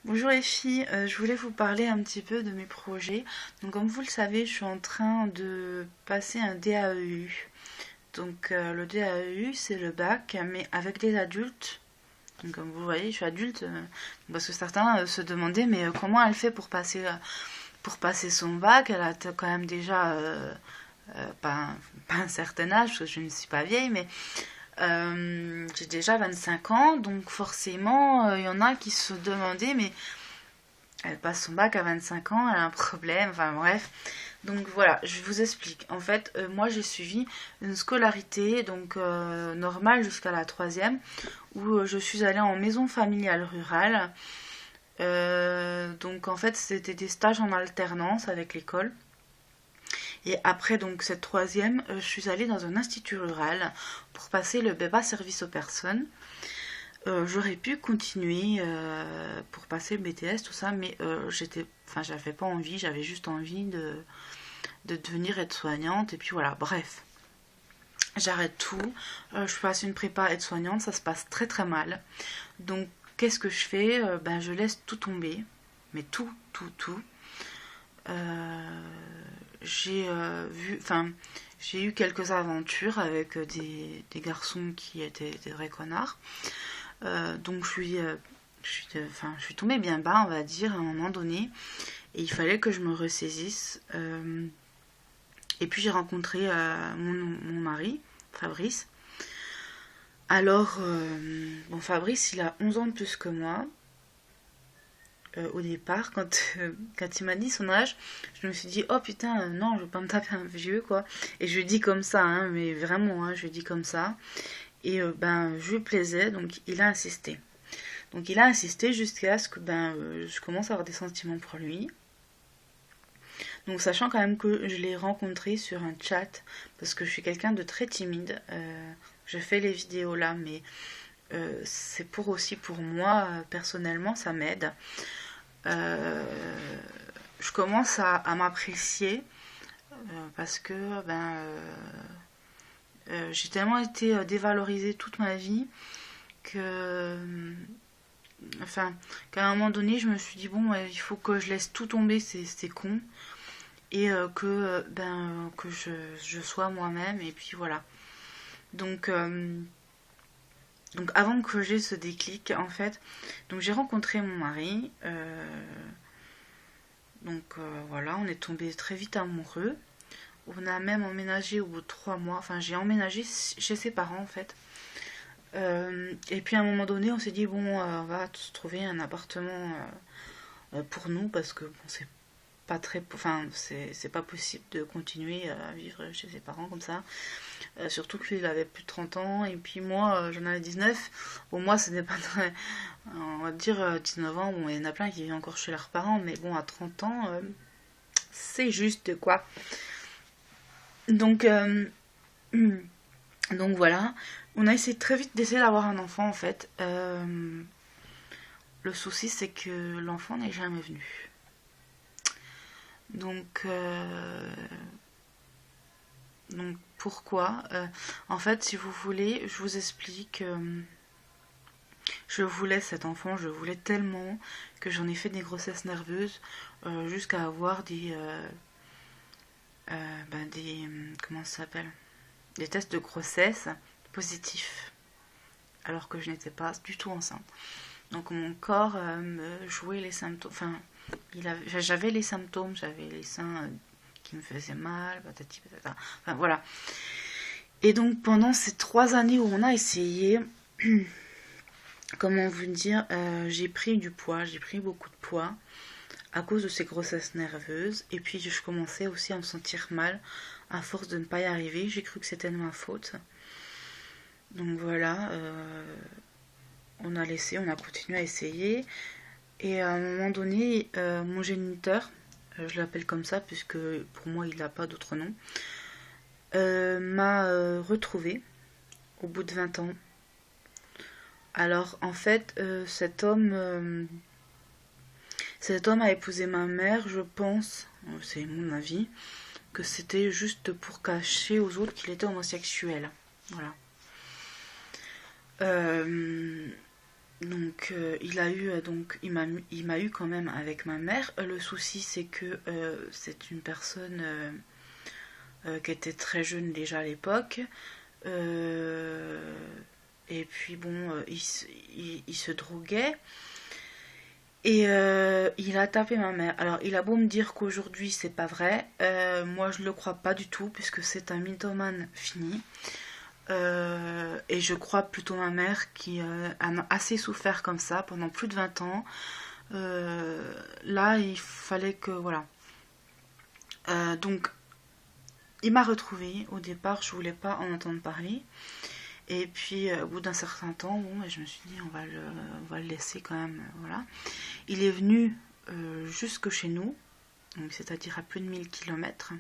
Bonjour les filles, je voulais vous parler un petit peu de mes projets. Donc comme vous le savez, je suis en train de passer un DAEU. Donc le DAEU c'est le bac mais avec des adultes. Donc comme vous voyez, je suis adulte parce que certains se demandaient mais comment elle fait pour passer son bac. Elle a quand même déjà pas un certain âge parce que je ne suis pas vieille mais j'ai déjà 25 ans, donc forcément, il y en a qui se demandaient, mais elle passe son bac à 25 ans, elle a un problème, enfin bref. Donc voilà, je vous explique. En fait, moi j'ai suivi une scolarité donc normale jusqu'à la troisième, où je suis allée en maison familiale rurale. Donc en fait, c'était des stages en alternance avec l'école. Et après donc cette troisième, je suis allée dans un institut rural pour passer le BEPA service aux personnes. J'aurais pu continuer pour passer le BTS, tout ça, mais j'avais pas envie, j'avais juste envie de devenir aide-soignante, et puis voilà, bref. J'arrête tout, je passe une prépa aide-soignante, ça se passe très très mal. Donc, qu'est-ce que je fais? Je laisse tout tomber, mais tout. Euh, j'ai eu quelques aventures avec des garçons qui étaient des vrais connards. Donc je suis tombée bien bas, on va dire, à un moment donné. Et il fallait que je me ressaisisse. Et puis j'ai rencontré mon mari, Fabrice. Alors, bon, Fabrice, il a 11 ans de plus que moi. Au départ, quand il m'a dit son âge, je me suis dit, oh putain, non, je veux pas me taper un vieux, quoi. Et je lui dis comme ça, hein, mais vraiment, hein, je lui dis comme ça. Et je lui plaisais, donc il a insisté. Donc il a insisté jusqu'à ce que je commence à avoir des sentiments pour lui. Donc sachant quand même que je l'ai rencontré sur un chat, parce que je suis quelqu'un de très timide. Je fais les vidéos là, mais c'est aussi pour moi, personnellement, ça m'aide. Euh, je commence à m'apprécier parce que j'ai tellement été dévalorisée toute ma vie que enfin, qu'à un moment donné, je me suis dit, bon, il faut que je laisse tout tomber, c'est con, et que je sois moi-même, et puis voilà. Donc, donc avant que j'ai ce déclic, en fait, donc j'ai rencontré mon mari, voilà, on est tombé très vite amoureux. On a même emménagé au bout de 3 mois, enfin j'ai emménagé chez ses parents en fait. Et puis à un moment donné, on s'est dit bon, on va se trouver un appartement pour nous parce que bon, c'est pas très, enfin c'est pas possible de continuer à vivre chez ses parents comme ça. Surtout que lui il avait plus de 30 ans et puis moi j'en avais 19. Bon moi ce n'est pas très, on va dire 19 ans. Bon il y en a plein qui vivent encore chez leurs parents, mais bon à 30 ans c'est juste quoi. Donc donc voilà, on a essayé très vite d'essayer d'avoir un enfant en fait. Le souci c'est que l'enfant n'est jamais venu. Donc, donc pourquoi En fait, si vous voulez, je vous explique. Je voulais cet enfant, je voulais tellement que j'en ai fait des grossesses nerveuses jusqu'à avoir des comment ça s'appelle, des tests de grossesse positifs, alors que je n'étais pas du tout enceinte. Donc mon corps me jouait les symptômes, enfin j'avais les symptômes, j'avais les seins qui me faisaient mal, patati patata, enfin voilà. Et donc pendant ces 3 années où on a essayé, comment vous dire, j'ai pris du poids, j'ai pris beaucoup de poids à cause de ces grossesses nerveuses. Et puis je commençais aussi à me sentir mal à force de ne pas y arriver. J'ai cru que c'était de ma faute. Donc voilà, on a laissé, on a continué à essayer. Et à un moment donné, mon géniteur, je l'appelle comme ça puisque pour moi il n'a pas d'autre nom, m'a retrouvée au bout de 20 ans. Alors en fait, cet homme a épousé ma mère, je pense, c'est mon avis, que c'était juste pour cacher aux autres qu'il était homosexuel. Voilà. Donc il m'a eu quand même avec ma mère. Le souci c'est que c'est une personne qui était très jeune déjà à l'époque. Et puis bon, il se droguait. Et il a tapé ma mère. Alors il a beau me dire qu'aujourd'hui c'est pas vrai, moi je le crois pas du tout puisque c'est un mythomane fini. Et je crois plutôt ma mère qui a assez souffert comme ça pendant plus de 20 ans. Là il fallait que voilà. Donc il m'a retrouvée. Au départ je voulais pas en entendre parler. Et puis au bout d'un certain temps, bon, je me suis dit on va le laisser quand même. Voilà. Il est venu jusque chez nous, donc c'est-à-dire à plus de 1000 km.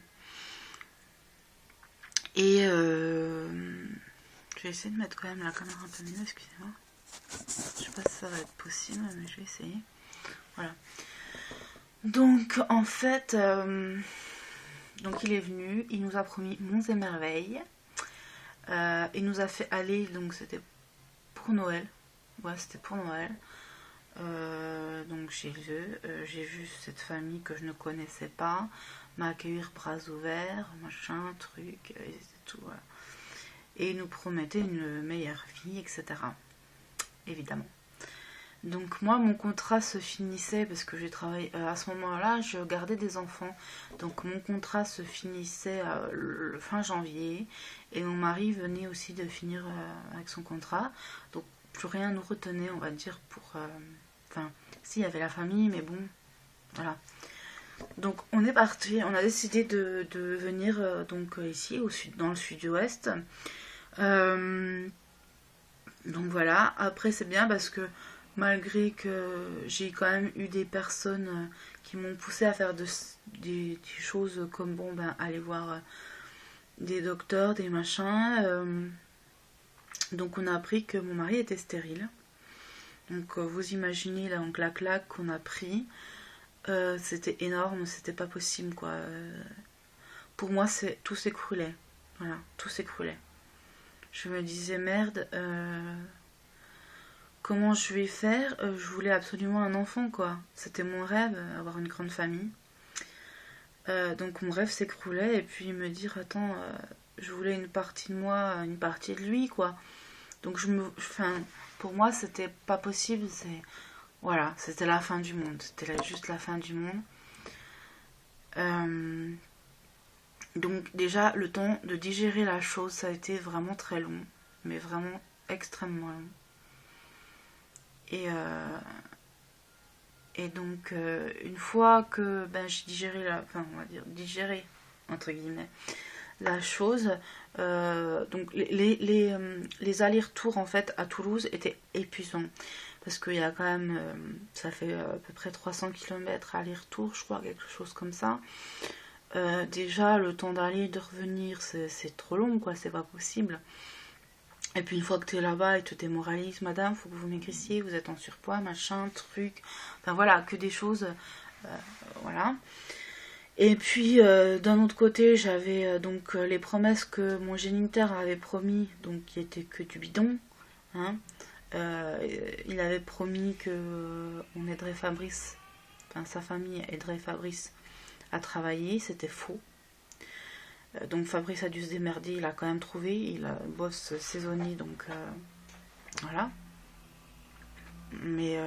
Et je vais essayer de mettre quand même la caméra un peu mieux, excusez-moi. Je sais pas si ça va être possible, mais je vais essayer. Voilà. Donc en fait, donc il est venu, il nous a promis monts et merveilles. Il nous a fait aller, donc c'était pour Noël. Ouais, c'était pour Noël. Donc chez eux, j'ai vu cette famille que je ne connaissais pas m'accueillir bras ouverts, machin, truc, et tout. Voilà. Et ils nous promettaient une meilleure vie, etc. Évidemment. Donc moi, mon contrat se finissait parce que j'ai travaillé à ce moment-là, je gardais des enfants. Donc mon contrat se finissait le fin janvier et mon mari venait aussi de finir avec son contrat. Donc plus rien nous retenait, on va dire, pour... Enfin, si, il y avait la famille, mais bon, voilà. Donc on est parti, on a décidé de venir donc ici, dans le sud-ouest. Donc voilà, après c'est bien parce que malgré que j'ai quand même eu des personnes qui m'ont poussé à faire des choses comme bon ben aller voir des docteurs, des machins. Donc on a appris que mon mari était stérile. Donc vous imaginez là, donc la claque qu'on a pris, c'était énorme, c'était pas possible quoi. Pour moi tout s'écroulait, voilà, tout s'écroulait. Je me disais merde, comment je vais faire? Je voulais absolument un enfant quoi, c'était mon rêve, avoir une grande famille. Donc mon rêve s'écroulait et puis me dire attends, je voulais une partie de moi, une partie de lui quoi. Donc pour moi c'était pas possible, voilà, c'était la fin du monde, c'était juste la fin du monde. Donc déjà le temps de digérer la chose, ça a été vraiment très long, mais vraiment extrêmement long. Et donc une fois que j'ai digéré on va dire digéré entre guillemets la chose, donc les allers-retours en fait à Toulouse étaient épuisants parce qu'il y a quand même ça fait à peu près 300 km aller-retour, je crois, quelque chose comme ça. Déjà le temps d'aller et de revenir c'est trop long quoi, c'est pas possible. Et puis une fois que t'es là-bas et te démoralise, madame, faut que vous maigrissiez, vous êtes en surpoids, machin, truc, enfin voilà, que des choses, voilà. Et puis d'un autre côté, j'avais donc les promesses que mon géniteur avait promis, donc qui étaient que du bidon. Hein. Il avait promis que on aiderait Fabrice, enfin sa famille aiderait Fabrice à travailler, c'était faux. Donc Fabrice a dû se démerder, il a quand même trouvé, il a boss saisonnier, donc voilà. Mais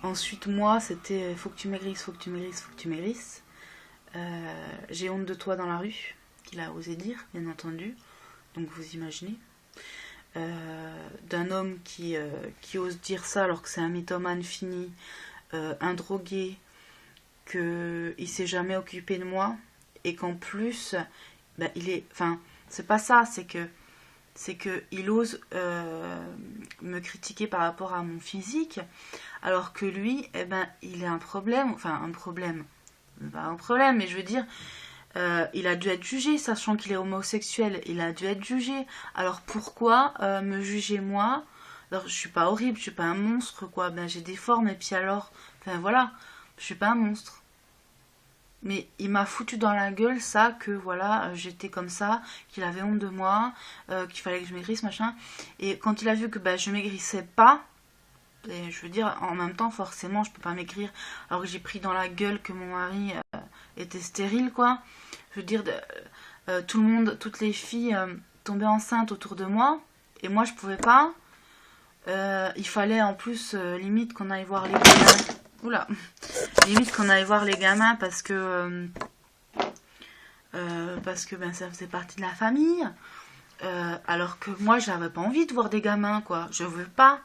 ensuite moi c'était faut que tu maigrisses, faut que tu maigrisses, faut que tu maigrisses. J'ai honte de toi dans la rue, qu'il a osé dire, bien entendu. Donc vous imaginez. D'un homme qui ose dire ça alors que c'est un mythomane fini, un drogué, qu'il s'est jamais occupé de moi, et qu'en plus, il est... Enfin, c'est pas ça, c'est que il ose me critiquer par rapport à mon physique, alors que lui, il a un problème, enfin un problème, pas un problème, mais je veux dire, il a dû être jugé, sachant qu'il est homosexuel, il a dû être jugé. Alors pourquoi me juger moi? Alors je suis pas horrible, je suis pas un monstre, quoi. J'ai des formes, et puis alors, enfin voilà, je suis pas un monstre. Mais il m'a foutu dans la gueule ça, que voilà, j'étais comme ça, qu'il avait honte de moi, qu'il fallait que je maigrisse, machin. Et quand il a vu que je maigrissais pas, Et je veux dire, en même temps, forcément, je peux pas m'écrire alors que j'ai pris dans la gueule que mon mari était stérile, quoi. Je veux dire, tout le monde, toutes les filles tombaient enceintes autour de moi, et moi, je pouvais pas. Il fallait en plus, limite, qu'on aille voir les gamins. Oula! Limite qu'on aille voir les gamins parce que ben, ça faisait partie de la famille. Alors que moi, j'avais pas envie de voir des gamins, quoi. Je veux pas,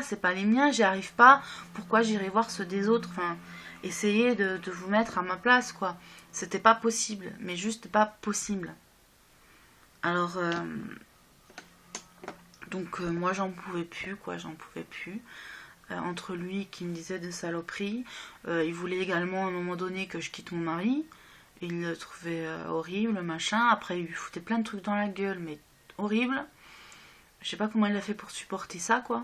c'est pas les miens, j'y arrive pas. Pourquoi j'irai voir ceux des autres? Enfin, essayez de vous mettre à ma place, quoi. C'était pas possible, mais juste pas possible. Alors, donc moi, j'en pouvais plus, quoi, j'en pouvais plus. Entre lui qui me disait des saloperies, il voulait également à un moment donné que je quitte mon mari. Il le trouvait horrible, machin. Après, il lui foutait plein de trucs dans la gueule, mais horrible. Je sais pas comment il a fait pour supporter ça, quoi.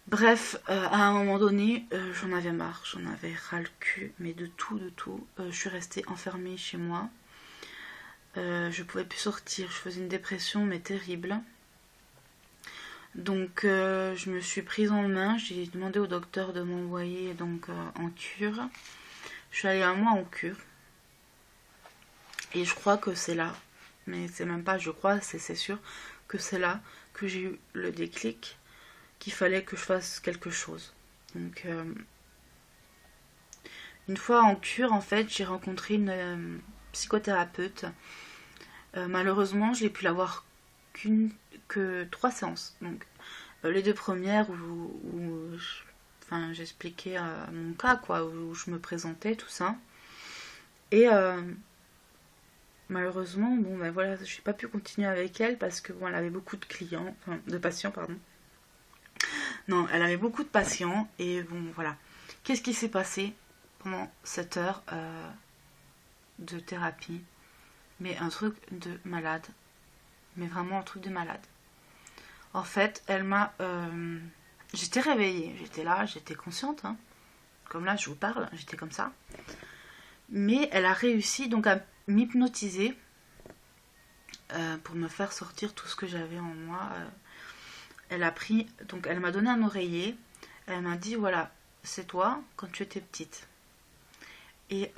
Bref, à un moment donné, j'en avais marre, j'en avais ras le cul, mais de tout, de tout. Je suis restée enfermée chez moi. Je pouvais plus sortir, je faisais une dépression, mais terrible. Donc, je me suis prise en main. J'ai demandé au docteur de m'envoyer donc en cure. Je suis allée un mois en cure. Et je crois que c'est là, mais c'est même pas je crois, c'est sûr, que c'est là que j'ai eu le déclic, qu'il fallait que je fasse quelque chose. Donc, une fois en cure, en fait, j'ai rencontré une psychothérapeute. Malheureusement, je n'ai pu l'avoir que 3 séances. Donc, les 2 premières où j'expliquais mon cas, quoi, où je me présentais, tout ça. Et malheureusement, bon ben voilà, j'ai pas pu continuer avec elle parce que bon, elle avait beaucoup de clients, enfin de patients, pardon. Non, elle avait beaucoup de patients et bon voilà. Qu'est-ce qui s'est passé pendant 7 heures de thérapie? Mais un truc de malade. Mais vraiment un truc de malade. En fait, elle m'a... j'étais réveillée, j'étais là, j'étais consciente, hein. Comme là, je vous parle, j'étais comme ça. Mais elle a réussi donc à m'hypnotiser pour me faire sortir tout ce que j'avais en moi. Elle a pris, donc elle m'a donné un oreiller. Elle m'a dit voilà, c'est toi quand tu étais petite. Et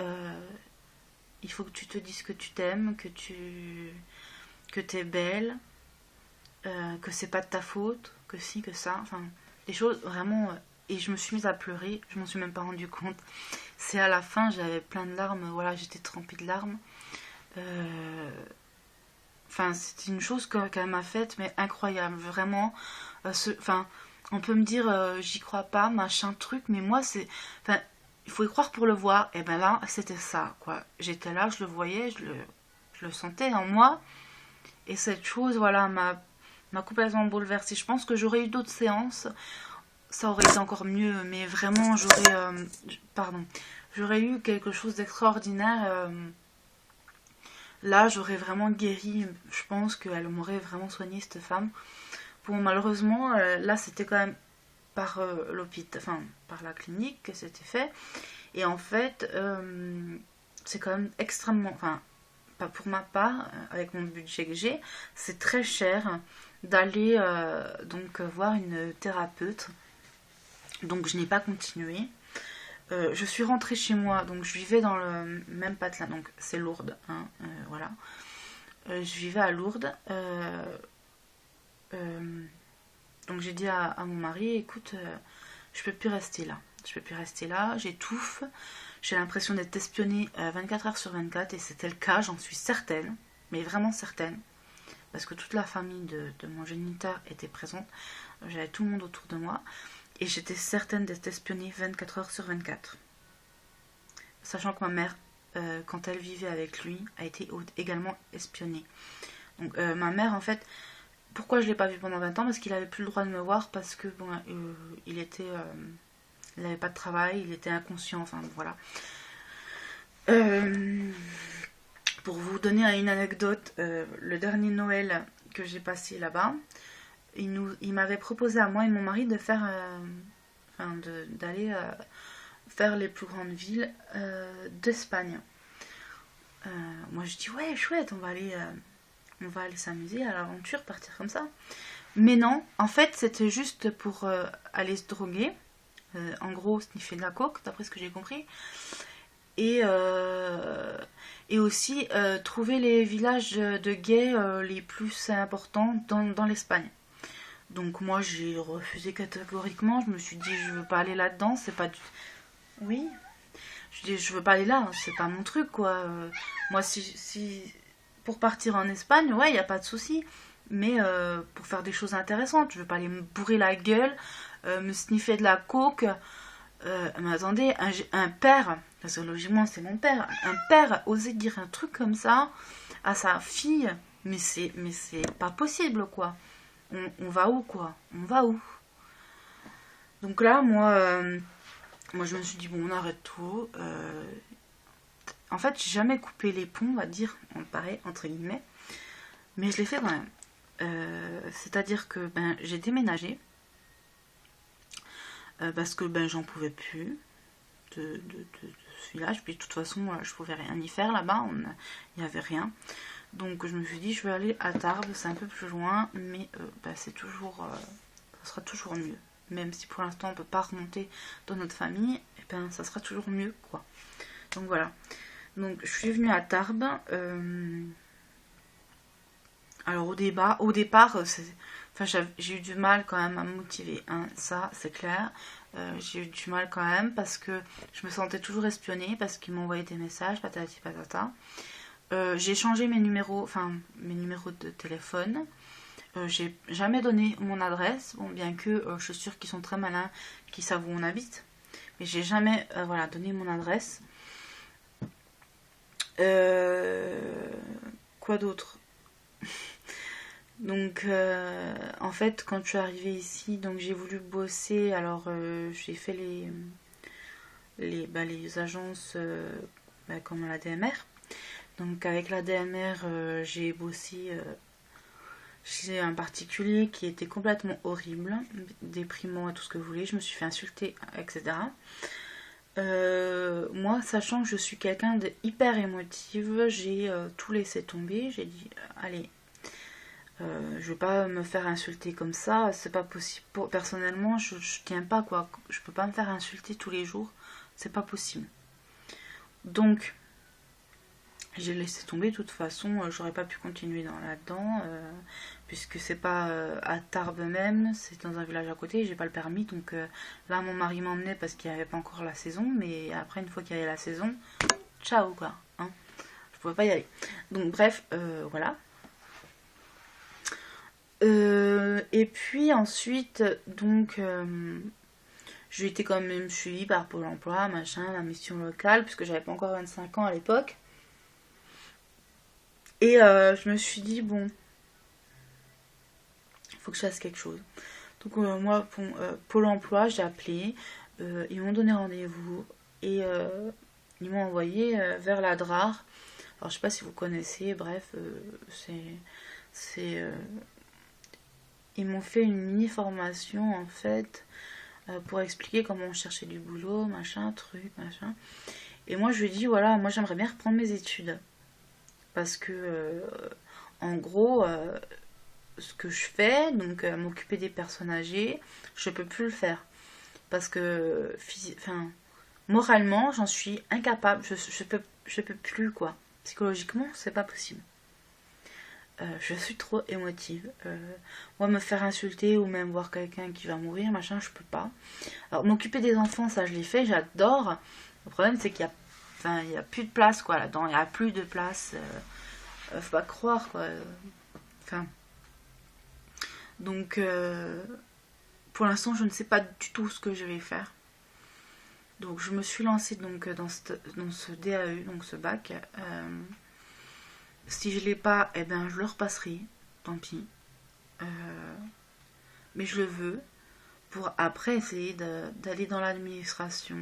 il faut que tu te dises que tu t'aimes, que t'es belle, que c'est pas de ta faute, que si, que ça. Enfin, des choses vraiment. Et je me suis mise à pleurer. Je m'en suis même pas rendu compte. C'est à la fin, j'avais plein de larmes. Voilà, j'étais trempée de larmes. Enfin, c'était une chose qu'elle m'a faite, mais incroyable, vraiment. On peut me dire, j'y crois pas, machin truc, mais moi, c'est. Enfin, il faut y croire pour le voir. Et ben là, c'était ça, quoi. J'étais là, je le voyais, je le sentais en moi. Et cette chose, voilà, m'a complètement bouleversée. Je pense que j'aurais eu d'autres séances, ça aurait été encore mieux, mais vraiment, j'aurais eu quelque chose d'extraordinaire. Là, j'aurais vraiment guéri. Je pense qu'elle m'aurait vraiment soigné, cette femme. Bon, malheureusement, là, c'était quand même par l'hôpital, enfin, par la clinique que c'était fait. Et en fait, c'est quand même extrêmement, enfin, pas pour ma part, avec mon budget que j'ai, c'est très cher d'aller donc voir une thérapeute. Donc, je n'ai pas continué. Je suis rentrée chez moi, donc je vivais dans le même patelin, donc c'est Lourdes, hein, voilà. Je vivais à Lourdes. Donc j'ai dit à mon mari, écoute, je peux plus rester là. Je peux plus rester là, j'étouffe. J'ai l'impression d'être espionnée 24 heures sur 24 et c'était le cas, j'en suis certaine, mais vraiment certaine. Parce que toute la famille de mon géniteur était présente. J'avais tout le monde autour de moi. Et j'étais certaine d'être espionnée 24 heures sur 24. Sachant que ma mère, quand elle vivait avec lui, a été également espionnée. Donc ma mère, en fait, pourquoi je ne l'ai pas vu pendant 20 ans? Parce qu'il n'avait plus le droit de me voir, parce que bon, il n'avait pas de travail, il était inconscient, enfin voilà. Pour vous donner une anecdote, le dernier Noël que j'ai passé là-bas, il m'avait proposé à moi et mon mari de faire, d'aller faire les plus grandes villes d'Espagne. Moi je dis ouais chouette, on va aller s'amuser à l'aventure, partir comme ça. Mais non, en fait, c'était juste pour aller se droguer. En gros, sniffer de la coke, d'après ce que j'ai compris. Et, euh, et aussi trouver les villages de gays les plus importants dans l'Espagne. Donc moi, j'ai refusé catégoriquement. Je me suis dit, je veux pas aller là-dedans. C'est pas du... Oui. Je dis, je veux pas aller là. C'est pas mon truc, quoi. Moi, si pour partir en Espagne, ouais, y a pas de souci. Mais pour faire des choses intéressantes, je veux pas aller me bourrer la gueule, me sniffer de la coke. Mais attendez, un père, parce que logiquement c'est mon père, un père oser dire un truc comme ça à sa fille, mais c'est pas possible, quoi. On va où, quoi? On va où? Donc là, moi je me suis dit, bon, on arrête tout. En fait, j'ai jamais coupé les ponts, on va dire, on paraît, entre guillemets, mais je l'ai fait quand même. C'est-à-dire que ben, j'ai déménagé parce que ben, j'en pouvais plus de ce village. Puis de toute façon, je pouvais rien y faire là-bas, il n'y avait rien. Donc je me suis dit, je vais aller à Tarbes, c'est un peu plus loin, mais ben, c'est toujours, ça sera toujours mieux. Même si pour l'instant on ne peut pas remonter dans notre famille, et ben, ça sera toujours mieux, quoi. Donc voilà. Donc je suis venue à Tarbes. Alors au départ, enfin, j'ai eu du mal quand même à me motiver, hein, ça c'est clair. J'ai eu du mal quand même parce que je me sentais toujours espionnée parce qu'ils m'envoyaient des messages, patati patata. J'ai changé mes numéros de téléphone. J'ai jamais donné mon adresse, bon, bien que je suis sûre qu'ils sont très malins, qu'ils savent où on habite. Mais j'ai jamais voilà, donné mon adresse. Quoi d'autre? Donc en fait quand je suis arrivée ici, donc j'ai voulu bosser. Alors j'ai fait les agences comme la DMR. Donc avec la DMR j'ai bossé chez un particulier qui était complètement horrible, déprimant et tout ce que vous voulez. Je me suis fait insulter, etc. Moi, sachant que je suis quelqu'un de hyper émotive, j'ai tout laissé tomber. J'ai dit, allez, je vais pas me faire insulter comme ça, c'est pas possible. Personnellement, je tiens pas, quoi. Je peux pas me faire insulter tous les jours, c'est pas possible. Donc, j'ai laissé tomber. De toute façon, j'aurais pas pu continuer là-dedans, puisque c'est pas à Tarbes même, c'est dans un village à côté. J'ai pas le permis, donc là, mon mari m'emmenait parce qu'il n'y avait pas encore la saison, mais après, une fois qu'il y avait la saison, ciao, quoi. Hein, je pouvais pas y aller. Donc, bref, voilà. Et puis ensuite, donc, j'ai été quand même suivie par Pôle emploi, machin, la mission locale, puisque j'avais pas encore 25 ans à l'époque. Et je me suis dit, bon, il faut que je fasse quelque chose. Donc, moi, pour Pôle emploi, j'ai appelé, ils m'ont donné rendez-vous et ils m'ont envoyé vers la DRAR. Alors, je sais pas si vous connaissez, bref, c'est ils m'ont fait une mini formation en fait pour expliquer comment on cherchait du boulot, machin, truc, machin. Et moi je lui ai dit voilà, moi j'aimerais bien reprendre mes études. Parce que en gros, ce que je fais, donc m'occuper des personnes âgées, je peux plus le faire. Parce que moralement, j'en suis incapable, je peux plus, quoi. Psychologiquement, c'est pas possible. Je suis trop émotive. Moi, me faire insulter ou même voir quelqu'un qui va mourir, machin, je peux pas. Alors, m'occuper des enfants, ça, je l'ai fait, j'adore. Le problème, c'est il y a plus de place, quoi, là-dedans. Il y a plus de place. Faut pas croire, quoi. Enfin. Donc, pour l'instant, je ne sais pas du tout ce que je vais faire. Donc, je me suis lancée donc, dans ce DAE, donc ce bac. Si je l'ai pas, eh ben, je le repasserai. Tant pis. Mais je le veux pour après essayer d'aller dans l'administration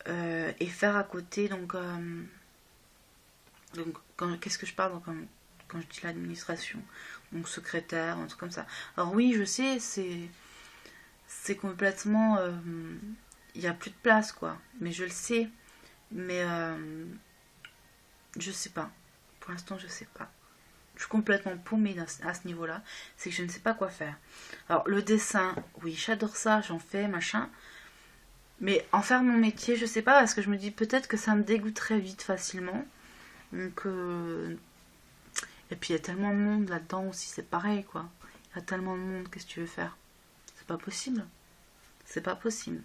et faire à côté. Donc qu'est-ce que je parle quand je dis l'administration? Donc secrétaire, un truc comme ça. Alors oui, je sais, c'est complètement... Il n'y a plus de place, quoi. Mais je le sais. Mais je sais pas. Pour l'instant, je sais pas. Je suis complètement paumée à ce niveau-là. C'est que je ne sais pas quoi faire. Alors, le dessin, oui, j'adore ça, j'en fais, machin. Mais en faire mon métier, je sais pas, parce que je me dis peut-être que ça me dégoûterait vite facilement. Donc, et puis il y a tellement de monde là-dedans aussi, c'est pareil, quoi. Il y a tellement de monde, qu'est-ce que tu veux faire? C'est pas possible. C'est pas possible.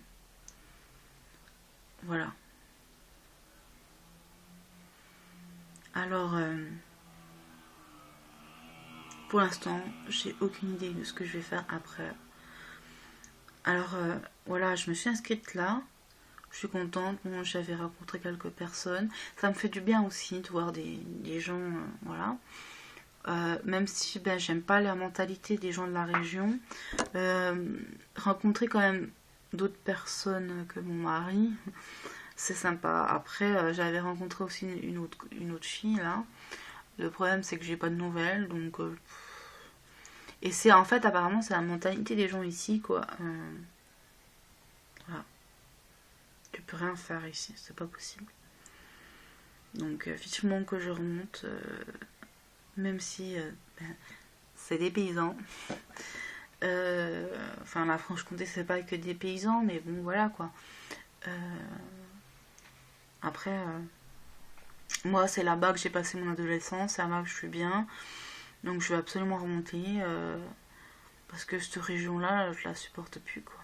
Voilà. Alors, pour l'instant, j'ai aucune idée de ce que je vais faire après. Alors, voilà, je me suis inscrite là. Je suis contente. Bon, j'avais rencontré quelques personnes. Ça me fait du bien aussi de voir des gens, voilà. Même si ben, j'aime pas la mentalité des gens de la région. Rencontrer quand même d'autres personnes que mon mari, c'est sympa. Après, j'avais rencontré aussi une autre fille là. Le problème c'est que j'ai pas de nouvelles, donc et c'est en fait apparemment c'est la mentalité des gens ici quoi. Voilà. Tu peux rien faire ici, c'est pas possible. Donc effectivement que je remonte, même si ben, c'est des paysans. Enfin la Franche-Comté c'est pas que des paysans, mais bon voilà quoi. Après, moi c'est là-bas que j'ai passé mon adolescence, c'est là-bas que je suis bien. Donc je vais absolument remonter parce que cette région-là, je la supporte plus quoi.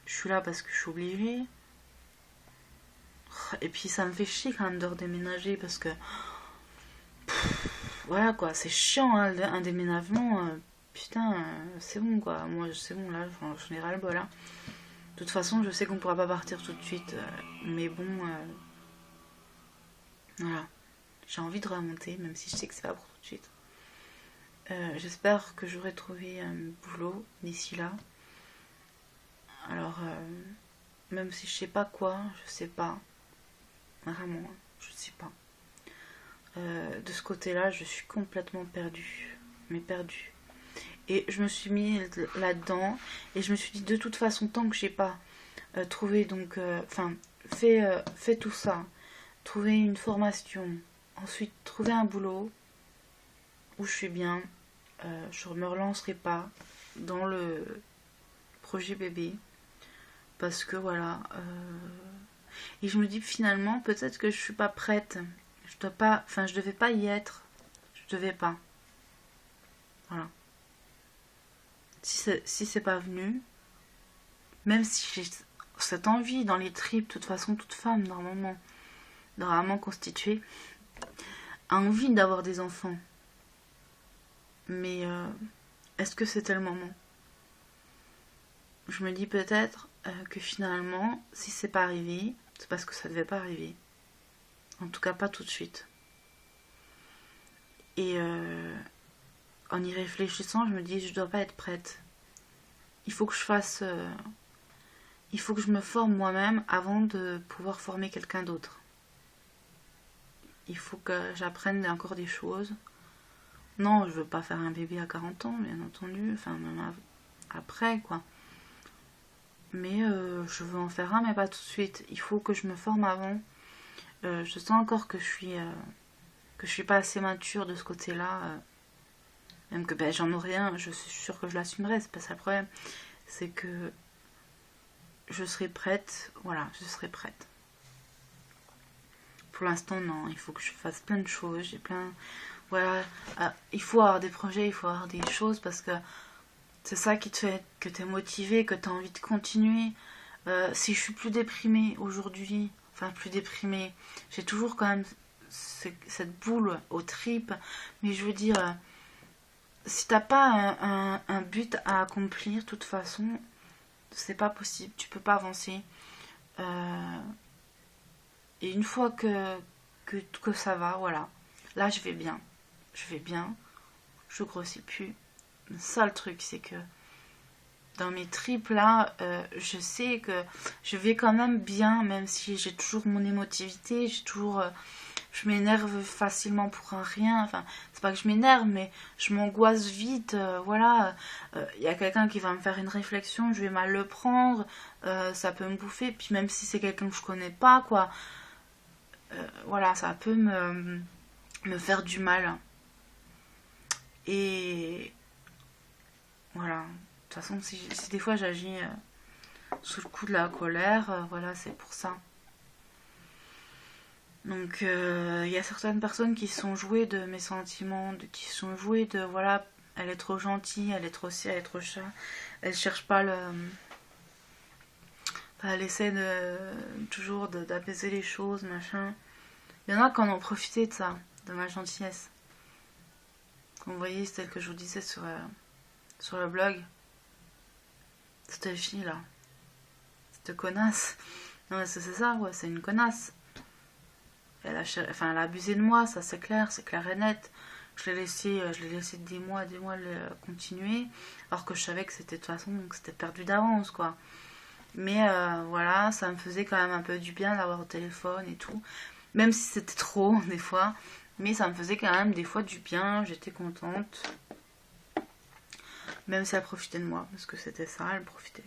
Je suis là parce que je suis obligée. Et puis ça me fait chier quand même de redéménager parce que voilà quoi, c'est chiant hein, un déménagement. Putain, c'est bon quoi. Moi c'est bon là, j'en ai ras le bol là. De toute façon, je sais qu'on pourra pas partir tout de suite, mais bon, voilà. J'ai envie de remonter, même si je sais que c'est pas pour tout de suite. J'espère que j'aurai trouvé un boulot d'ici là. Alors, même si je sais pas quoi, je sais pas. Vraiment, je sais pas. De ce côté-là, je suis complètement perdue. Mais perdue. Et je me suis mis là-dedans. Et je me suis dit, de toute façon, tant que j'ai pas trouvé, donc, enfin, fait tout ça. Trouver une formation. Ensuite, trouver un boulot où je suis bien. Je ne me relancerai pas dans le projet bébé. Parce que voilà. Et je me dis finalement, peut-être que je suis pas prête. Je dois pas. Enfin, je devais pas y être. Je devais pas. Voilà. Si c'est pas venu, même si j'ai cette envie dans les tripes, de toute façon, toute femme, normalement constituée, a envie d'avoir des enfants. Mais est-ce que c'était le moment? Je me dis peut-être que finalement, si c'est pas arrivé, c'est parce que ça devait pas arriver. En tout cas, pas tout de suite. Et en y réfléchissant, je me dis, je dois pas être prête. Il faut que je fasse... il faut que je me forme moi-même avant de pouvoir former quelqu'un d'autre. Il faut que j'apprenne encore des choses. Non, je veux pas faire un bébé à 40 ans, bien entendu. Enfin, même après, quoi. Mais je veux en faire un, mais pas tout de suite. Il faut que je me forme avant. Je sens encore que je suis pas assez mature de ce côté-là. Même que ben, j'en aurai un, je suis sûre que je l'assumerai, c'est pas ça le problème. C'est que je serai prête, voilà, je serai prête. Pour l'instant, non, il faut que je fasse plein de choses, j'ai plein... Voilà, il faut avoir des projets, il faut avoir des choses, parce que c'est ça qui te fait que tu es motivé, que tu as envie de continuer. Si je suis plus déprimée aujourd'hui, enfin plus déprimée, j'ai toujours quand même cette boule aux tripes, mais je veux dire, si t'as pas un but à accomplir, de toute façon, c'est pas possible, tu peux pas avancer. Et une fois que ça va, voilà, là je vais bien, je grossis plus. Ça le truc, c'est que dans mes tripes là, je sais que je vais quand même bien, même si j'ai toujours mon émotivité, je m'énerve facilement pour un rien. Enfin, c'est pas que je m'énerve, mais je m'angoisse vite. Voilà, il y a quelqu'un qui va me faire une réflexion, je vais mal le prendre, ça peut me bouffer. Puis même si c'est quelqu'un que je connais pas, quoi, voilà, ça peut me faire du mal. Et voilà. De toute façon, si des fois j'agis sous le coup de la colère, voilà, c'est pour ça. Donc il y a certaines personnes qui sont jouées de mes sentiments, qui sont jouées de voilà, elle est trop gentille, elle est trop ci, elle est trop ça. Elle cherche pas le. Elle essaie toujours d'apaiser les choses, machin. Il y en a qui en ont profité de ça, de ma gentillesse. Comme vous voyez, c'est celle que je vous disais sur le blog. Cette fille là. Cette connasse. Non mais c'est ça, ouais, c'est une connasse. Elle a abusé de moi, ça c'est clair et net. Je l'ai laissé des mois continuer, alors que je savais que c'était de toute façon, donc c'était perdu d'avance, quoi. Mais voilà, ça me faisait quand même un peu du bien d'avoir au téléphone et tout, même si c'était trop des fois, mais ça me faisait quand même des fois du bien, j'étais contente. Même si elle profitait de moi, parce que c'était ça, elle profitait.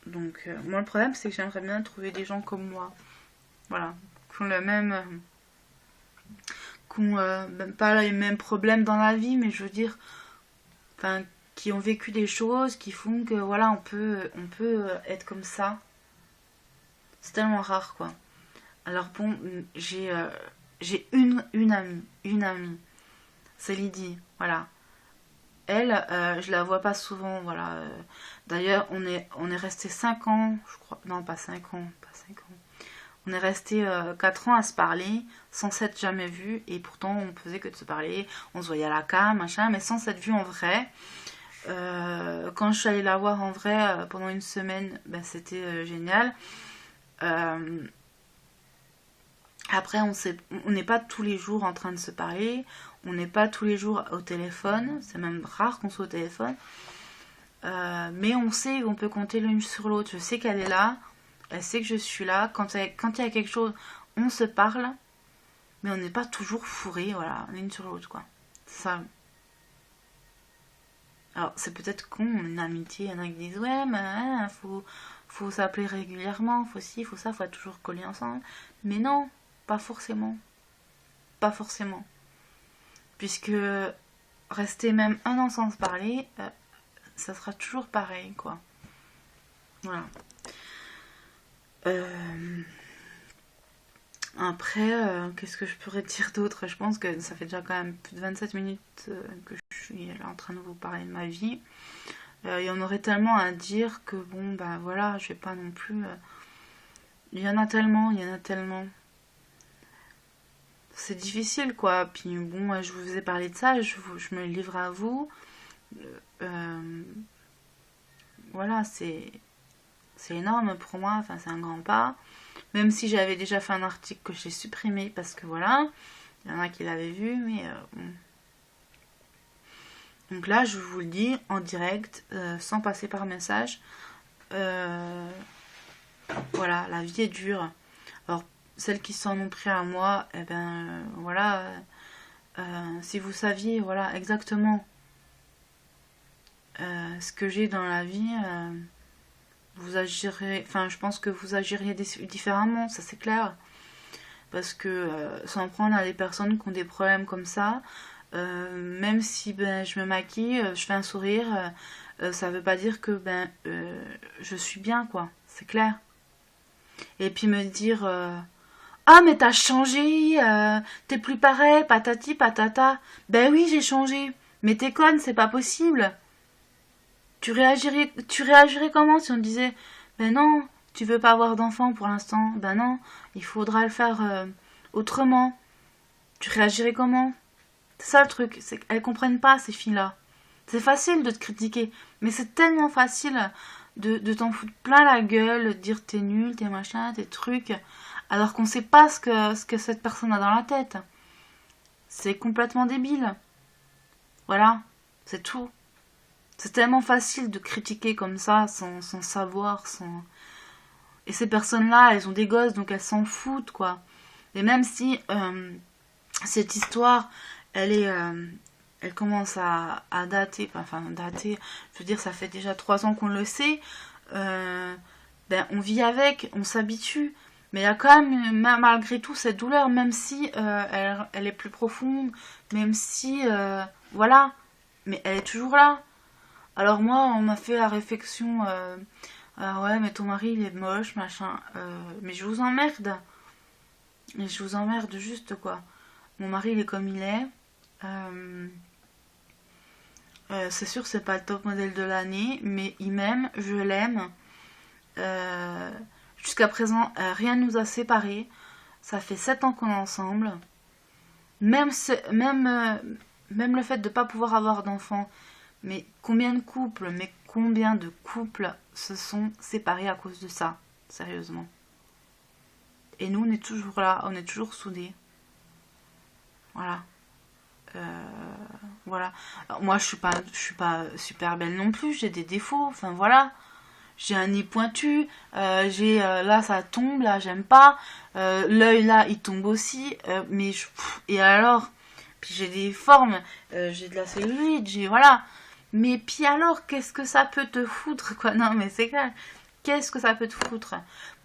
Donc, moi, le problème, c'est que j'aimerais bien trouver des gens comme moi. Voilà. Qui ont le même. Qui ont même pas les mêmes problèmes dans la vie, mais je veux dire. Enfin, qui ont vécu des choses qui font que, voilà, on peut être comme ça. C'est tellement rare, quoi. Alors, bon, j'ai une amie. C'est Lydie, voilà. Elle, je la vois pas souvent, voilà. D'ailleurs, on est resté 5 ans, je crois. Non, pas 5 ans, pas 5 ans. On est resté 4 ans à se parler, sans s'être jamais vu, et pourtant on faisait que de se parler. On se voyait à la cam, machin, mais sans s'être vu en vrai. Quand je suis allée la voir en vrai pendant une semaine, ben, c'était génial. Après, on n'est pas tous les jours en train de se parler. On n'est pas tous les jours au téléphone. C'est même rare qu'on soit au téléphone. Mais on sait qu'on peut compter l'une sur l'autre. Je sais qu'elle est là. Elle sait que je suis là. Quand il y a quelque chose, on se parle. Mais on n'est pas toujours fourrés, voilà, l'une sur l'autre, quoi. C'est ça. Alors, c'est peut-être con, une amitié. Il y en a qui disent, ouais, mais faut s'appeler régulièrement. Faut ci, faut ça, faut être toujours collés ensemble. Mais non, pas forcément. Pas forcément. Puisque rester même un an sans se parler, ça sera toujours pareil, quoi. Voilà. Après, qu'est-ce que je pourrais dire d'autre? Je pense que ça fait déjà quand même plus de 27 minutes que je suis là en train de vous parler de ma vie. Il y en aurait tellement à dire que bon, bah voilà, je vais pas non plus... il y en a tellement. C'est difficile, quoi. Puis bon, je vous ai parlé de ça, je me livre à vous. Voilà, c'est énorme pour moi, enfin c'est un grand pas. Même si j'avais déjà fait un article que j'ai supprimé parce que voilà, il y en a qui l'avaient vu, mais bon. Donc là, je vous le dis en direct, sans passer par message. Voilà, la vie est dure. Alors, celles qui s'en ont pris à moi, eh ben voilà, si vous saviez, voilà, exactement ce que j'ai dans la vie, vous agirez, enfin, je pense que vous agiriez différemment, ça c'est clair. Parce que s'en prendre à des personnes qui ont des problèmes comme ça, même si ben, je me maquille, je fais un sourire, ça veut pas dire que ben, je suis bien, quoi, c'est clair. Et puis me dire ah mais t'as changé, t'es plus pareil, patati patata. Ben oui j'ai changé, mais t'es conne, c'est pas possible. Tu réagirais comment si on te disait ben non, tu veux pas avoir d'enfant pour l'instant, ben non, il faudra le faire autrement. Tu réagirais comment? C'est ça le truc, c'est qu'elles comprennent pas ces filles-là. C'est facile de te critiquer, mais c'est tellement facile de t'en foutre plein la gueule, de dire t'es nul, t'es machin, t'es trucs, alors qu'on sait pas ce que cette personne a dans la tête. C'est complètement débile. Voilà, c'est tout. C'est tellement facile de critiquer comme ça, sans savoir, sans... Et ces personnes-là, elles ont des gosses, donc elles s'en foutent, quoi. Et même si cette histoire, elle commence à dater, enfin dater, je veux dire, ça fait déjà 3 ans qu'on le sait, ben on vit avec, on s'habitue. Mais il y a quand même, malgré tout, cette douleur, même si elle est plus profonde, même si, voilà, mais elle est toujours là. Alors moi, on m'a fait la réflexion, ah ouais, mais ton mari, il est moche, machin. Mais je vous emmerde. Et je vous emmerde juste, quoi. Mon mari, il est comme il est. Euh, c'est sûr, c'est pas le top modèle de l'année, mais il m'aime, je l'aime. Euh, Jusqu'à présent, rien ne nous a séparés. Ça fait 7 ans qu'on est ensemble. Même, même le fait de ne pas pouvoir avoir d'enfants, mais combien de couples se sont séparés à cause de ça, sérieusement. Et nous, on est toujours là, on est toujours soudés. Voilà. Euh, voilà. Alors, moi, je suis pas super belle non plus, j'ai des défauts, enfin voilà. J'ai un nez pointu, là ça tombe, là j'aime pas, l'œil là il tombe aussi, et alors, puis j'ai des formes, j'ai de la cellulite, j'ai voilà, mais puis alors qu'est-ce que ça peut te foutre quoi, non mais c'est clair, qu'est-ce que ça peut te foutre?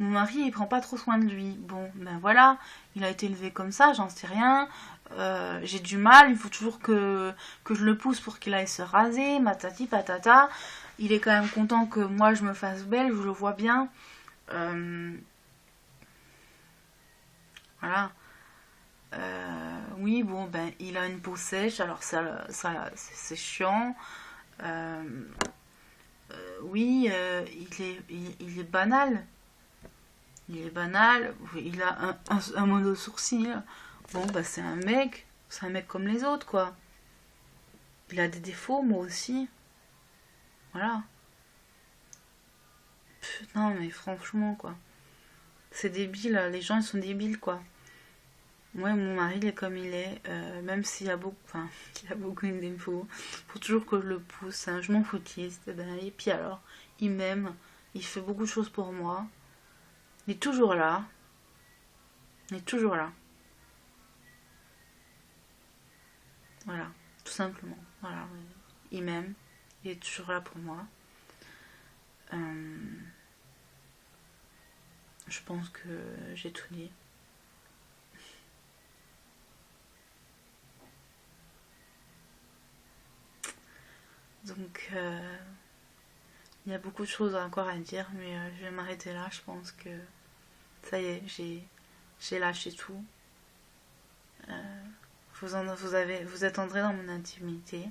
Mon mari il prend pas trop soin de lui, bon ben voilà, il a été élevé comme ça, j'en sais rien, j'ai du mal, il faut toujours que je le pousse pour qu'il aille se raser, matati patata. Il est quand même content que moi je me fasse belle, je le vois bien. Voilà. Oui, bon, ben, il a une peau sèche, alors ça c'est chiant. Euh, oui, il est banal. Il est banal. Il a un mono sourcil. Bon, bah, c'est un mec. C'est un mec comme les autres, quoi. Il a des défauts, moi aussi. Voilà. Non, mais franchement, quoi. C'est débile, les gens ils sont débiles quoi. Moi, mon mari il est comme il est, même s'il y a beaucoup, enfin, il a beaucoup de défauts, faut toujours que je le pousse, hein, je m'en foutiste, et puis alors, il m'aime, il fait beaucoup de choses pour moi, il est toujours là, il est toujours là, voilà, tout simplement, voilà, il m'aime, il est toujours là pour moi. Euh, je pense que j'ai tout dit. Donc, il y a beaucoup de choses encore à dire, mais je vais m'arrêter là. Je pense que ça y est, j'ai lâché tout. Vous êtes entré dans mon intimité.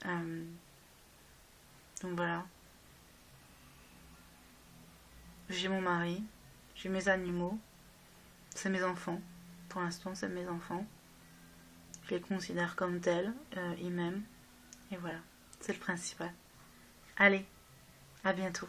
Euh, donc voilà. J'ai mon mari, j'ai mes animaux, c'est mes enfants. Pour l'instant, c'est mes enfants. Je les considère comme tels, ils m'aiment. Et voilà, c'est le principal. Allez, à bientôt.